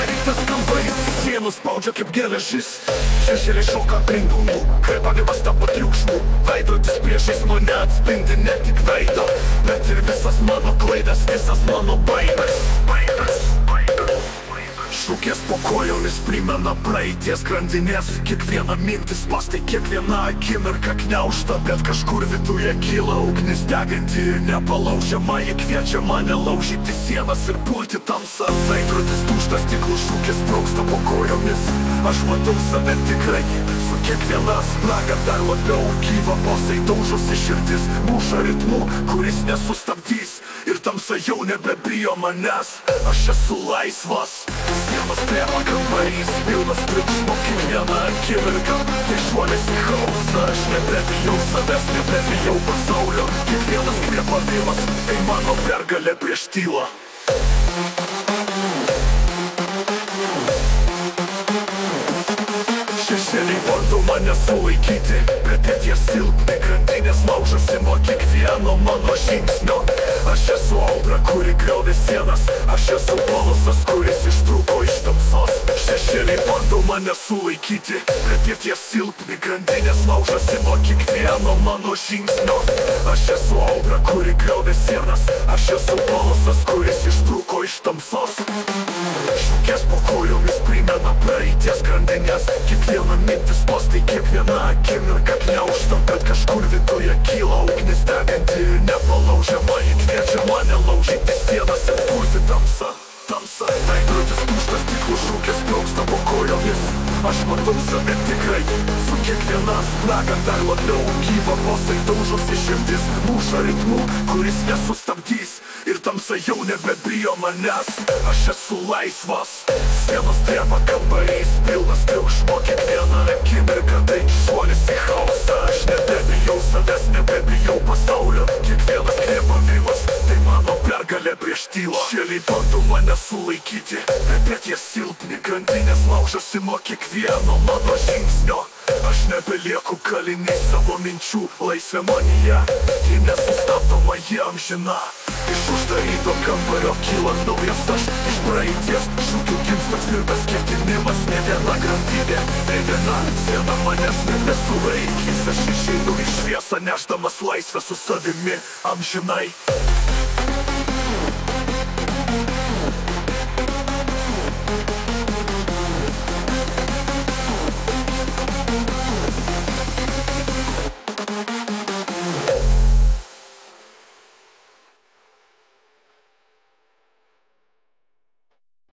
uždarytas kambarys, sienos spaudžia kaip geležis. Šešėliai šoka aplink dūmų, kvėpavimas tampa triukšmu. Veidrodis priešais mane atspindi ne tik veidą, bet ir visas mano klaidas, visas mano baimes. Šukės po kojomis primena praeities grandinės. Kiekviena mintis pastai, kiekviena akimirka gniaužta, bet kažkur viduje kyla ugnis deganti ir nepalaužiama. Ji kviečia mane laužyti sienas ir pulti tamsą. Veidrodis tuštas, stiklų šukės sprogsta po kojomis. Aš matau save tikrai, su kiekviena spraga dar labiau gyva. Posai daužosi širdis, muša ritmu, kuris nesustabdys. Ir tamsa jau nebebijo manęs, aš esu laisvas. Sienos plėma kambarys, pilnas triukšmo kiekvieną akimirką. Tai šuolis į chaosą, aš nebebijau savęs, nebebijau pasaulio. Kiekvienas kvėpavimas, tai mano pergalė prieš tylą. Šešėliai bando mane sulaikyti, bet jie silpni, grandinės laužosi nuo kiekvieno mano žingsnio. Aš esu audra, kuri griovė sienas, aš esu balsas, kuris ištrūko iš tamsos. Šešėliai bando mane sulaikyti, bet jie silpni, grandinės laužosi nuo kiekvieno mano žingsnio. Aš esu audra, kuri griovė sienas, aš esu balsas, kuris ištrūko iš tamsos. Šukės po kojomis primena praeities grandinės. Kiekviena mintis postai, kiekviena akimirka gniaužta, bet kažkur viduje kyla ugnis deganti ir nepalaužiama. Ji kviečia mane laužyti sienas ir pulti tamsą. Veidrodis tuštas, stiklų šukės sprogsta po kojomis. Aš matau save tikrai, su kiekviena spraga dar labiau gyva. Posai daužosi širdis, muša ritmu, kuris nesustabdys. Ir tamsa jau nebebijo manęs, aš esu laisvas. Sienos plėma kambarys, pilnas triukšmo kiekvieną akimirką. Tai šuolis į chaosą, aš nebebijau savęs, nebebijau pasaulio. Kiekvienas kvėpavimas, tai mano pergalė prieš tylą. Šešėliai bando mane sulaikyti, bet jie silpni, grandinės laužosi nuo kiekvieno mano žingsnio. Aš nebelieku kalinys savo minčių, laisvė manyje, ji nesustabdoma, ji amžina. Iš uždaryto kambario kyla naujas aš, iš praeities šūkių gimsta tvirtas ketinimas. Ne viena grandinė, ne viena siena manęs nebesulaikys. Aš išeinu į šviesą, nešdamas laisvę su savimi amžinai.